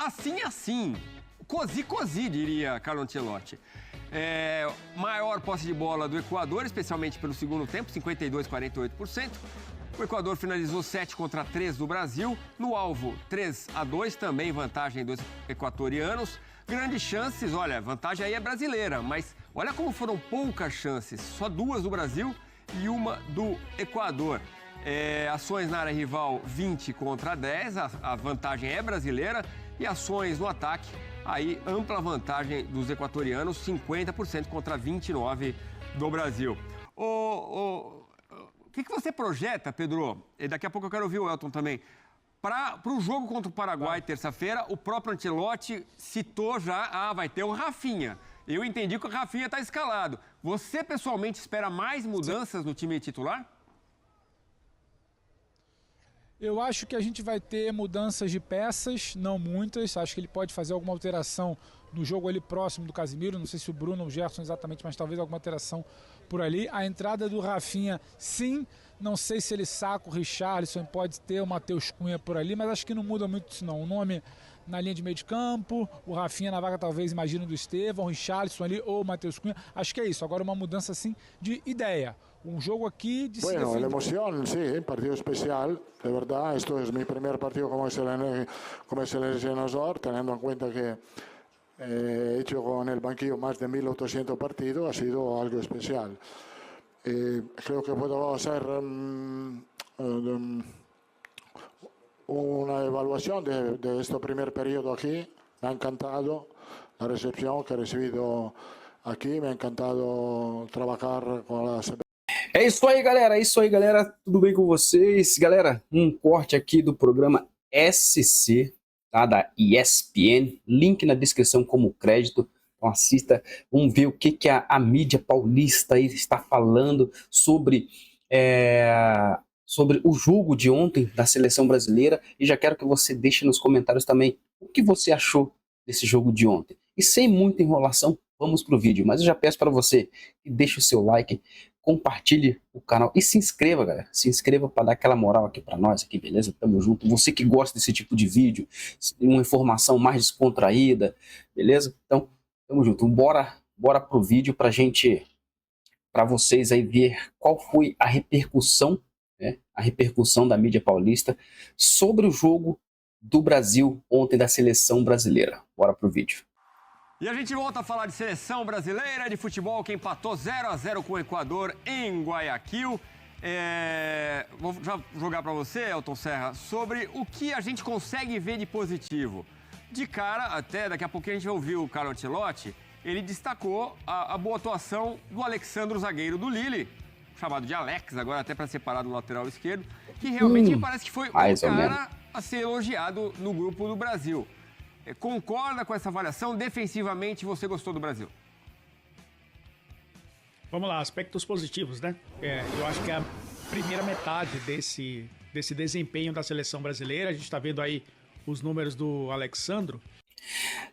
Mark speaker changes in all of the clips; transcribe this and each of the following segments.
Speaker 1: assim, cozi, diria Carlo Ancelotti. Maior posse de bola do Equador, especialmente pelo segundo tempo, 52,48%. O Equador finalizou 7-3 do Brasil. No alvo, 3-2, também vantagem dos equatorianos. Grandes chances, olha, vantagem aí é brasileira, mas olha como foram poucas chances. Só 2 do Brasil e 1 do Equador. Ações na área rival, 20-10, a vantagem é brasileira. E ações no ataque, aí ampla vantagem dos equatorianos, 50% contra 29% do Brasil. O que você projeta, Pedro? E daqui a pouco eu quero ouvir o Elton também. Para o jogo contra o Paraguai, terça-feira, o próprio Ancelotti citou já, vai ter o Rafinha. Eu entendi que o Rafinha está escalado. Você, pessoalmente, espera mais mudanças no time titular?
Speaker 2: Eu acho que a gente vai ter mudanças de peças, não muitas. Acho que ele pode fazer alguma alteração no jogo ali próximo do Casemiro. Não sei se o Bruno ou o Gerson exatamente, mas talvez alguma alteração por ali. A entrada do Rafinha, sim. Não sei se ele saca o Richarlison, pode ter o Matheus Cunha por ali, mas acho que não muda muito isso não. O nome na linha de meio de campo, o Rafinha na vaga talvez, imagino, do Estevão, o Richarlison ali ou o Matheus Cunha. Acho que é isso. Agora uma mudança assim de ideia. Un juego aquí...
Speaker 3: Bueno, la emoción, sí, partido especial, de verdad. Esto es mi primer partido como seleccionador, teniendo en cuenta que he hecho con el banquillo más de 1.800 partidos, ha sido algo especial. Creo que puedo hacer una evaluación de este primer periodo aquí. Me ha encantado la recepción que he recibido aquí, me ha encantado trabajar con la...
Speaker 4: É isso aí, galera. Tudo bem com vocês? Galera, um corte aqui do programa SC, tá? Da ESPN. Link na descrição como crédito. Então assista, vamos ver o que a mídia paulista aí está falando sobre o jogo de ontem da seleção brasileira. E já quero que você deixe nos comentários também o que você achou desse jogo de ontem. E sem muita enrolação, vamos pro vídeo. Mas eu já peço para você que deixe o seu like, compartilhe o canal e se inscreva, galera. Se inscreva para dar aquela moral aqui para nós, aqui, beleza? Tamo junto. Você que gosta desse tipo de vídeo, uma informação mais descontraída, beleza? Então, tamo junto. Bora pro vídeo para vocês aí ver qual foi a repercussão, né? A repercussão da mídia paulista sobre o jogo do Brasil ontem da seleção brasileira. Bora pro vídeo.
Speaker 1: E a gente volta a falar de seleção brasileira de futebol que empatou 0-0 com o Equador em Guayaquil. Vou já jogar para você, Elton Serra, sobre o que a gente consegue ver de positivo. De cara, até daqui a pouquinho a gente vai ouvir o Carlo Ancelotti, ele destacou a boa atuação do Alexandro, zagueiro do Lille, chamado de Alex, agora até para separar do lateral esquerdo, que realmente parece que foi o cara a ser elogiado no grupo do Brasil. Concorda com essa avaliação? Defensivamente, você gostou do Brasil?
Speaker 5: Vamos lá, aspectos positivos, né? Eu acho que é a primeira metade desse desempenho da seleção brasileira. A gente tá vendo aí os números do Alexandro.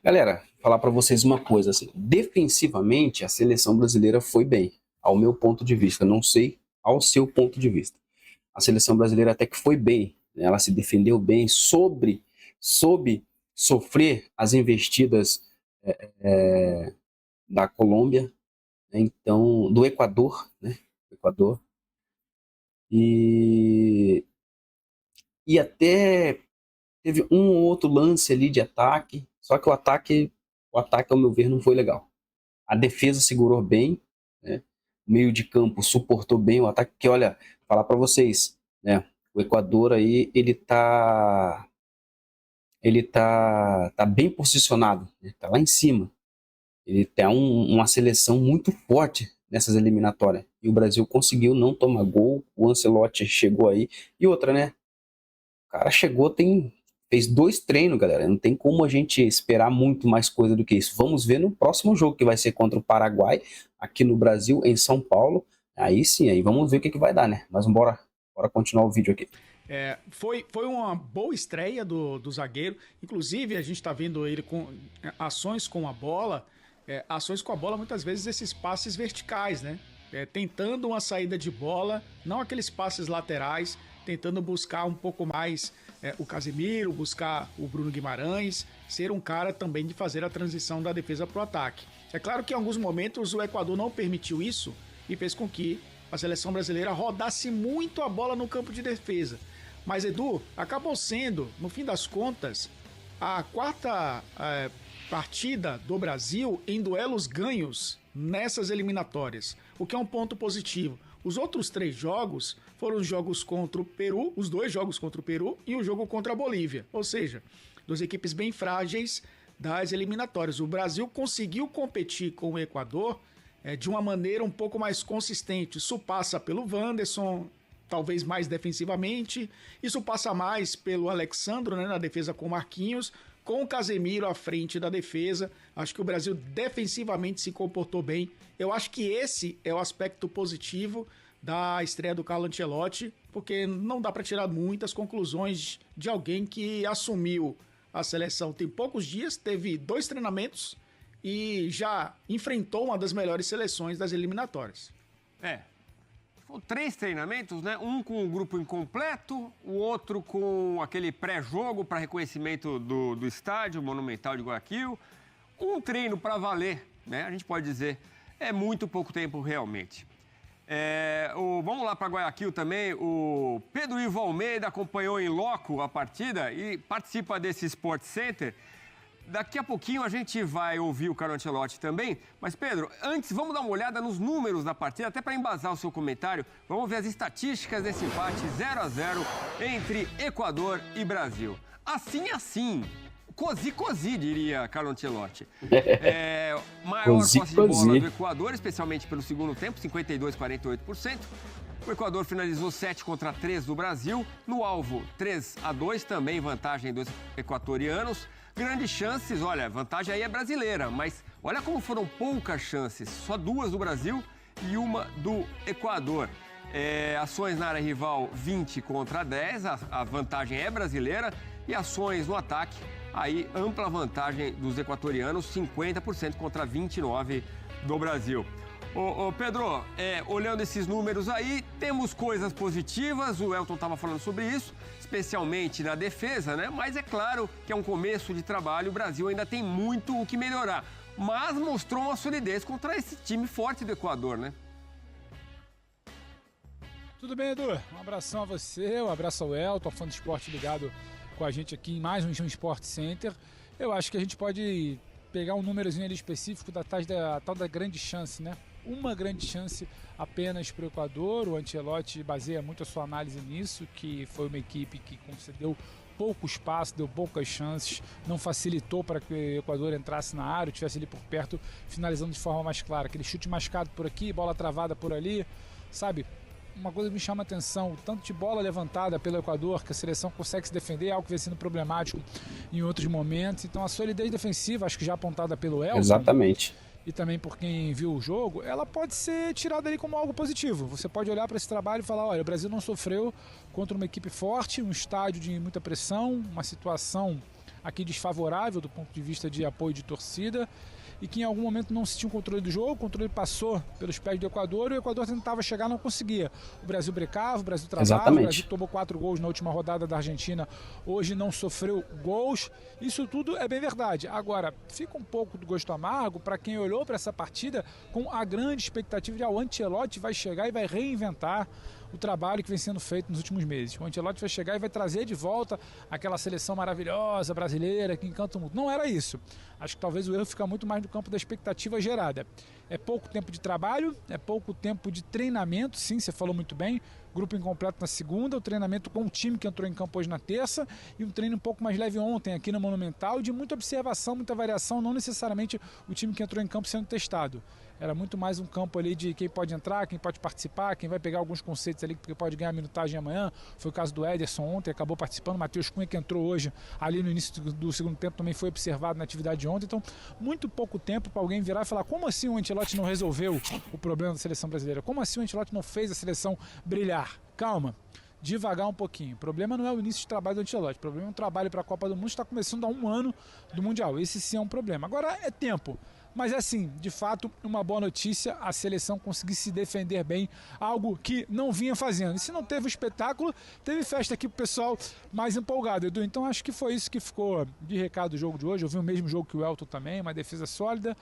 Speaker 4: Galera, falar para vocês uma coisa, assim, defensivamente a seleção brasileira foi bem, ao meu ponto de vista, não sei ao seu ponto de vista. A seleção brasileira até que foi bem, né? Ela se defendeu bem, soube sofrer as investidas da Colômbia, né? Então, do Equador, né? E até teve um ou outro lance ali de ataque, só que o ataque, ao meu ver, não foi legal. A defesa segurou bem, né? O meio de campo suportou bem o ataque, que olha, falar para vocês, né? O Equador aí, ele tá bem posicionado, né? Tá lá em cima. Ele tem uma seleção muito forte nessas eliminatórias. E o Brasil conseguiu não tomar gol, o Ancelotti chegou aí. E outra, né? O cara chegou, fez 2 treinos, galera. Não tem como a gente esperar muito mais coisa do que isso. Vamos ver no próximo jogo, que vai ser contra o Paraguai, aqui no Brasil, em São Paulo. Aí sim, aí vamos ver o que vai dar, né? Mas bora continuar o vídeo aqui.
Speaker 5: Foi uma boa estreia do zagueiro. Inclusive, a gente está vendo ele com ações com a bola. Ações com a bola, muitas vezes, esses passes verticais, né? Tentando uma saída de bola, não aqueles passes laterais. tentando buscar um pouco mais o Casemiro, buscar o Bruno Guimarães, ser um cara também de fazer a transição da defesa para o ataque. É claro que em alguns momentos o Equador não permitiu isso e fez com que a seleção brasileira rodasse muito a bola no campo de defesa. Mas, Edu, acabou sendo, no fim das contas, a quarta partida do Brasil em duelos ganhos nessas eliminatórias, o que é um ponto positivo. Os outros 3 jogos foram os jogos contra o Peru, os 2 jogos contra o Peru e o jogo contra a Bolívia. Ou seja, 2 equipes bem frágeis das eliminatórias. O Brasil conseguiu competir com o Equador de uma maneira um pouco mais consistente. Isso passa pelo Wanderson, talvez mais defensivamente. Isso passa mais pelo Alexandro, né, na defesa com o Marquinhos, com o Casemiro à frente da defesa. Acho que o Brasil defensivamente se comportou bem. Eu acho que esse é o aspecto positivo da estreia do Carlo Ancelotti, porque não dá para tirar muitas conclusões de alguém que assumiu a seleção tem poucos dias, teve 2 treinamentos e já enfrentou uma das melhores seleções das eliminatórias.
Speaker 1: Foram 3 treinamentos, né? Um com o grupo incompleto, o outro com aquele pré-jogo para reconhecimento do estádio Monumental de Guayaquil. Um treino para valer, né? A gente pode dizer, é muito pouco tempo realmente. Vamos lá para Guayaquil também. O Pedro Ivo Almeida acompanhou em loco a partida e participa desse Sport Center. Daqui a pouquinho a gente vai ouvir o Carlo Ancelotti também. Mas, Pedro, antes vamos dar uma olhada nos números da partida, até para embasar o seu comentário. Vamos ver as estatísticas desse empate 0-0 entre Equador e Brasil. Assim. Cozi, diria Carlo Ancelotti. Maior posse de bola do Equador, especialmente pelo segundo tempo, 52,48%. O Equador finalizou 7 contra 3 do Brasil. No alvo, 3-2, também vantagem dos equatorianos. Grandes chances, olha, vantagem aí é brasileira, mas olha como foram poucas chances. Só 2 do Brasil e 1 do Equador. Ações na área rival, 20 contra 10, a vantagem é brasileira. E ações no ataque, aí ampla vantagem dos equatorianos, 50% contra 29% do Brasil. Pedro, olhando esses números aí, temos coisas positivas, o Elton estava falando sobre isso, especialmente na defesa, né? Mas é claro que é um começo de trabalho, o Brasil ainda tem muito o que melhorar. Mas mostrou uma solidez contra esse time forte do Equador, né?
Speaker 2: Tudo bem, Edu? Um abração a você, um abraço ao Elton, fã do esporte ligado com a gente aqui em mais um Sport Center. Eu acho que a gente pode pegar um númerozinho ali específico da tal da grande chance, né? Uma grande chance apenas para o Equador. O Ancelotti baseia muito a sua análise nisso, que foi uma equipe que concedeu pouco espaço, deu poucas chances, não facilitou para que o Equador entrasse na área, estivesse ali por perto, finalizando de forma mais clara. Aquele chute mascado por aqui, bola travada por ali, sabe? Uma coisa que me chama a atenção, o tanto de bola levantada pelo Equador, que a seleção consegue se defender, é algo que vem sendo problemático em outros momentos. Então a solidez defensiva, acho que já apontada pelo Elton,
Speaker 4: exatamente,
Speaker 2: e também por quem viu o jogo, ela pode ser tirada ali como algo positivo. Você pode olhar para esse trabalho e falar, olha, o Brasil não sofreu contra uma equipe forte, um estádio de muita pressão, uma situação aqui desfavorável do ponto de vista de apoio de torcida, e que em algum momento não se tinha o controle do jogo, o controle passou pelos pés do Equador e o Equador tentava chegar, não conseguia. O Brasil brecava, o Brasil travava,
Speaker 4: exatamente.
Speaker 2: O Brasil tomou 4 gols na última rodada da Argentina, hoje não sofreu gols. Isso tudo é bem verdade. Agora, fica um pouco do gosto amargo para quem olhou para essa partida com a grande expectativa de o Ancelotti vai chegar e vai reinventar o trabalho que vem sendo feito nos últimos meses. O Ancelotti vai chegar e vai trazer de volta aquela seleção maravilhosa brasileira que encanta o mundo. Não era isso. Acho que talvez o erro fica muito mais no campo da expectativa gerada. É pouco tempo de trabalho, é pouco tempo de treinamento, sim, você falou muito bem. Grupo incompleto na segunda, o treinamento com o time que entrou em campo hoje na terça e um treino um pouco mais leve ontem aqui no Monumental, de muita observação, muita variação, não necessariamente o time que entrou em campo sendo testado. Era muito mais um campo ali de quem pode entrar, quem pode participar, quem vai pegar alguns conceitos ali que pode ganhar minutagem amanhã. Foi o caso do Ederson ontem, acabou participando. O Matheus Cunha, que entrou hoje ali no início do segundo tempo, também foi observado na atividade de ontem. Então, muito pouco tempo para alguém virar e falar como assim o Ancelotti não resolveu o problema da seleção brasileira? Como assim o Ancelotti não fez a seleção brilhar? Calma. Devagar um pouquinho. O problema não é o início de trabalho do Ancelotti. O problema é um trabalho para a Copa do Mundo, está começando há 1 ano do Mundial. Esse sim é um problema. Agora é tempo. Mas assim, de fato, uma boa notícia, a seleção conseguir se defender bem, algo que não vinha fazendo. E se não teve o espetáculo, teve festa aqui pro pessoal mais empolgado, Edu. Então acho que foi isso que ficou de recado do jogo de hoje. Eu vi o mesmo jogo que o Elton também, uma defesa sólida.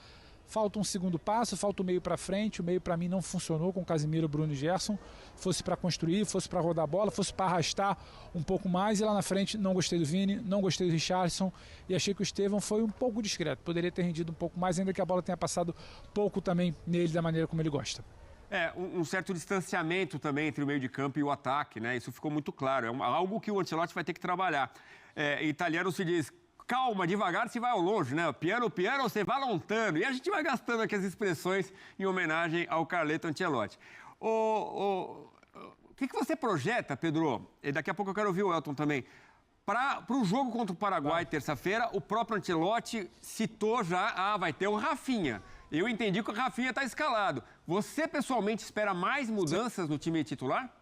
Speaker 2: Falta um segundo passo, falta o meio para frente. O meio para mim não funcionou com Casemiro, Bruno e Gerson. Fosse para construir, fosse para rodar a bola, fosse para arrastar um pouco mais. E lá na frente não gostei do Vini, não gostei do Richarlison e achei que o Estevão foi um pouco discreto. Poderia ter rendido um pouco mais, ainda que a bola tenha passado pouco também nele da maneira como ele gosta.
Speaker 1: Um certo distanciamento também entre o meio de campo e o ataque, né? Isso ficou muito claro. Algo que o Ancelotti vai ter que trabalhar. Em italiano se diz: calma, devagar se vai ao longe, né? Piano, piano, você vai lontano. E a gente vai gastando aqui as expressões em homenagem ao Carleto Ancelotti. O que você projeta, Pedro? E daqui a pouco eu quero ouvir o Elton também. Para o jogo contra o Paraguai, terça-feira, o próprio Ancelotti citou já, vai ter o Rafinha. Eu entendi que o Rafinha está escalado. Você, pessoalmente, espera mais mudanças no time titular?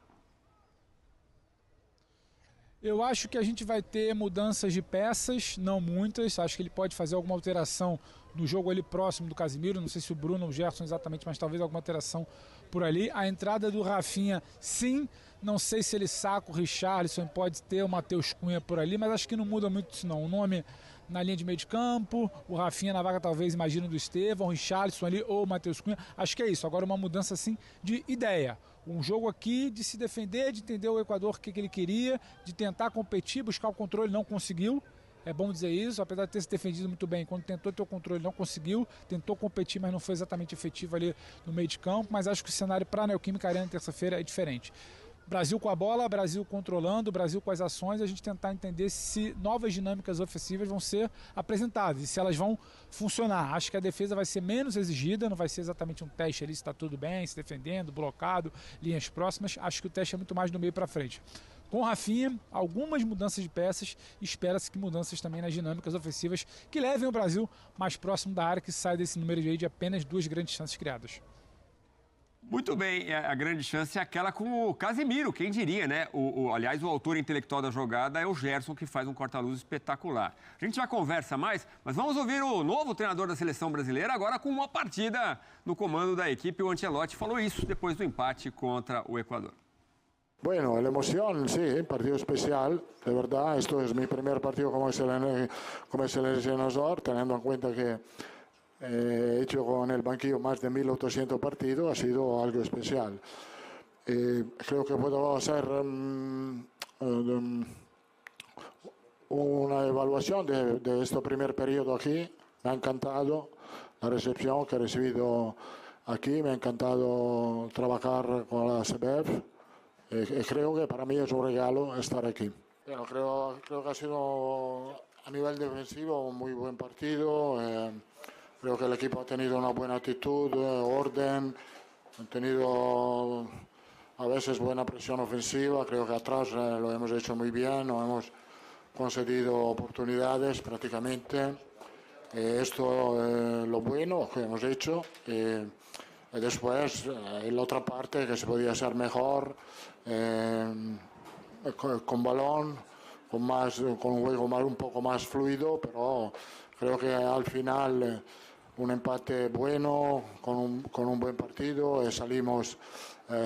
Speaker 2: Eu acho que a gente vai ter mudanças de peças, não muitas. Acho que ele pode fazer alguma alteração no jogo ali próximo do Casemiro. Não sei se o Bruno ou o Gerson exatamente, mas talvez alguma alteração por ali. A entrada do Rafinha, sim. Não sei se ele saca o Richarlison, pode ter o Matheus Cunha por ali, mas acho que não muda muito isso não. O nome na linha de meio de campo, o Rafinha na vaga talvez, imagino, do Estevão, o Richarlison ali ou o Matheus Cunha. Acho que é isso. Agora uma mudança assim de ideia. Um jogo aqui de se defender, de entender o Equador o que ele queria, de tentar competir, buscar o controle, não conseguiu. É bom dizer isso, apesar de ter se defendido muito bem, quando tentou ter o controle não conseguiu, tentou competir, mas não foi exatamente efetivo ali no meio de campo, mas acho que o cenário para a Neoquímica Arena terça-feira é diferente. Brasil com a bola, Brasil controlando, Brasil com as ações, a gente tentar entender se novas dinâmicas ofensivas vão ser apresentadas e se elas vão funcionar. Acho que a defesa vai ser menos exigida, não vai ser exatamente um teste ali se está tudo bem, se defendendo, blocado, linhas próximas. Acho que o teste é muito mais do meio para frente. Com o Rafinha, algumas mudanças de peças, espera-se que mudanças também nas dinâmicas ofensivas que levem o Brasil mais próximo da área, que sai desse número de apenas 2 grandes chances criadas.
Speaker 1: Muito bem, a grande chance é aquela com o Casemiro, quem diria, né? Aliás, o autor intelectual da jogada é o Gerson, que faz um corta-luz espetacular. A gente já conversa mais, mas vamos ouvir o novo treinador da seleção brasileira, agora com uma partida no comando da equipe. O Ancelotti falou isso depois do empate contra o Equador.
Speaker 3: Bueno, la emoción, sí, partido especial, de verdad. Esto es mi primer partido como seleccionador, teniendo en cuenta que he hecho con el banquillo más de 1.800 partidos, ha sido algo especial. Creo que puedo hacer una evaluación de este primer periodo aquí. Me ha encantado la recepción que he recibido aquí, me ha encantado trabajar con la CBF. Creo que para mí es un regalo estar aquí. Bueno, creo que ha sido a nivel defensivo un muy buen partido. Creo que el equipo ha tenido una buena actitud, orden, han tenido a veces buena presión ofensiva. Creo que atrás lo hemos hecho muy bien, no hemos concedido oportunidades prácticamente. Esto es lo bueno que hemos hecho. Y después, en la otra parte, que se podía ser mejor, con balón, con un juego un poco más fluido, pero creo que al final un empate bueno, con un buen partido, y salimos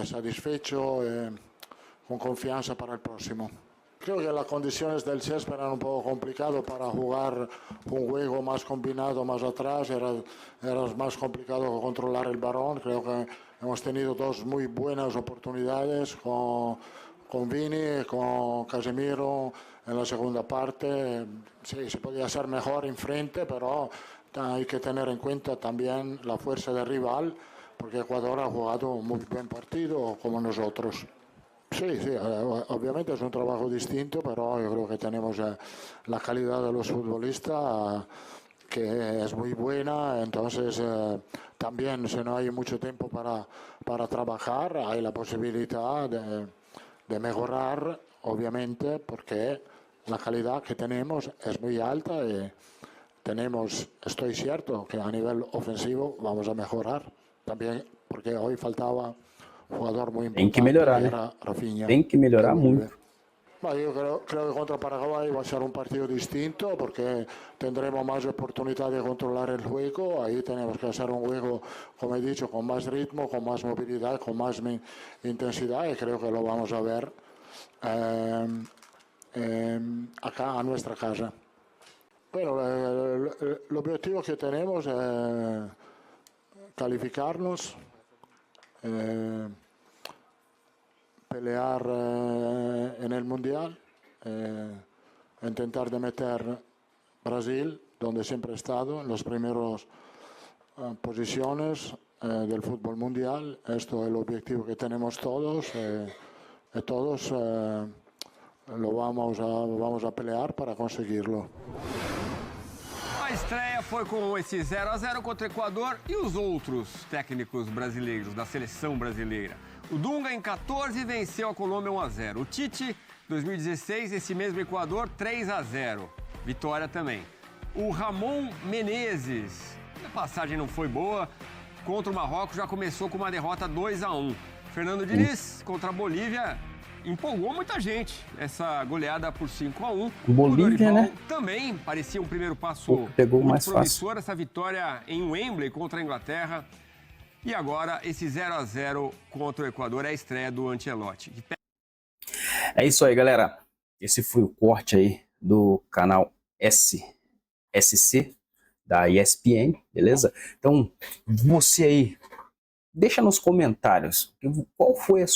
Speaker 3: satisfechos, con confianza para el próximo. Creo que las condiciones del césped eran un poco complicado para jugar un juego más combinado más atrás, era más complicado controlar el balón. Creo que hemos tenido 2 muy buenas oportunidades con Vini, con Casemiro en la segunda parte. Sí, se podía ser mejor enfrente, pero hay que tener en cuenta también la fuerza del rival, porque Ecuador ha jugado un muy buen partido como nosotros. Sí, obviamente es un trabajo distinto, pero yo creo que tenemos la calidad de los futbolistas que es muy buena, entonces también si no hay mucho tiempo para trabajar, hay la posibilidad de mejorar, obviamente, porque la calidad que tenemos es muy alta y estoy cierto que a nivel ofensivo vamos a mejorar también, porque hoy faltaba jugador muy importante.
Speaker 4: Tem que melhorar, né?
Speaker 3: Rafinha.
Speaker 4: Tem que melhorar muito.
Speaker 3: Yo creo que contra Paraguay va a ser un partido distinto porque tendremos más oportunidad de controlar el juego. Ahí tenemos que hacer un juego, como he dicho, con más ritmo, con más movilidad, con más intensidad y creo que lo vamos a ver acá a nuestra casa. Bueno, el objetivo que tenemos es calificarnos, pelear en el Mundial, intentar de meter Brasil, donde siempre he estado, en las primeras posiciones del fútbol mundial. Esto es el objetivo que tenemos todos. Todos lo vamos a pelear para conseguirlo.
Speaker 1: A estreia foi com esse 0-0 contra o Equador e os outros técnicos brasileiros da seleção brasileira. O Dunga, em 14, venceu a Colômbia 1-0. O Tite, 2016, esse mesmo Equador, 3-0. Vitória também. O Ramon Menezes, a passagem não foi boa. Contra o Marrocos já começou com uma derrota 2-1. Fernando Diniz, contra a Bolívia, empolgou muita gente. Essa goleada por 5-1.
Speaker 4: Bolívia, né?
Speaker 1: Também parecia um primeiro passo
Speaker 4: pegou
Speaker 1: muito
Speaker 4: mais
Speaker 1: promissor.
Speaker 4: fácil.
Speaker 1: Essa vitória em Wembley contra a Inglaterra. E agora esse 0-0 contra o Equador é a estreia do Ancelotti.
Speaker 4: É isso aí, galera. Esse foi o corte aí do canal SC da ESPN, beleza? Então, você aí, deixa nos comentários qual é a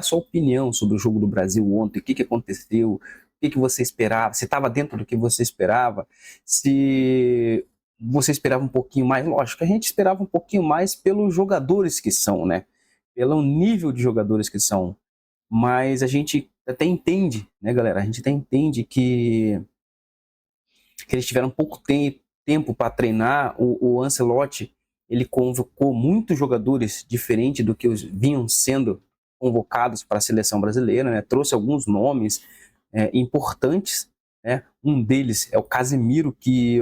Speaker 4: sua opinião sobre o jogo do Brasil ontem, o que aconteceu, o que você esperava, se estava dentro do que você esperava, se você esperava um pouquinho mais. Lógico que a gente esperava um pouquinho mais pelos jogadores que são, né? Pelo nível de jogadores que são. Mas a gente até entende, né, galera? A gente até entende que eles tiveram pouco tempo para treinar. O Ancelotti, ele convocou muitos jogadores diferentes do que vinham sendo convocados para a seleção brasileira, né? Trouxe alguns nomes importantes, né? Um deles é o Casemiro, que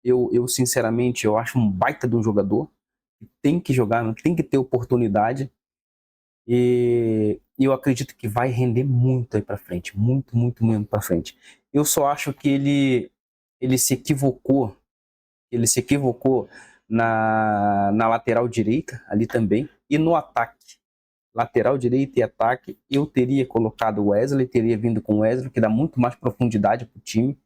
Speaker 4: eu sinceramente, eu acho um baita de um jogador. Tem que jogar, tem que ter oportunidade. E eu acredito que vai render muito aí para frente. Muito para frente. Eu só acho que ele se equivocou. Ele se equivocou na lateral direita, ali também. E no ataque. Lateral direita e ataque, eu teria colocado o Wesley, teria vindo com o Wesley, que dá muito mais profundidade para o time.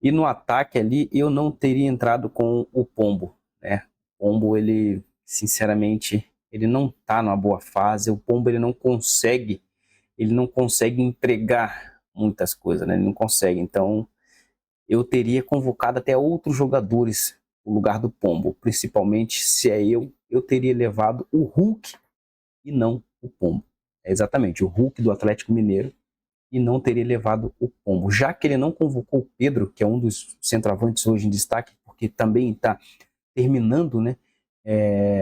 Speaker 4: E no ataque ali, eu não teria entrado com o Pombo, né? O Pombo, ele, sinceramente, ele não está numa boa fase. O Pombo, ele não consegue entregar muitas coisas, né? Ele não consegue. Então, eu teria convocado até outros jogadores no lugar do Pombo. Principalmente, se é eu teria levado o Hulk e não o Pombo. Exatamente, o Hulk do Atlético Mineiro, e não teria levado o Pombo. Já que ele não convocou o Pedro, que é um dos centroavantes hoje em destaque, porque também está terminando, né,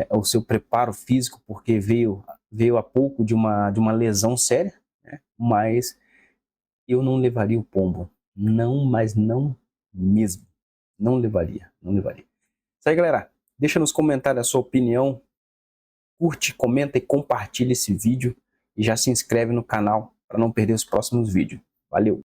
Speaker 4: o seu preparo físico, porque veio há pouco de uma lesão séria, né, mas eu não levaria o Pombo. Não, mas não mesmo. Não levaria. Isso aí, galera. Deixa nos comentários a sua opinião. Curte, comenta e compartilha esse vídeo. E já se inscreve no canal para não perder os próximos vídeos. Valeu!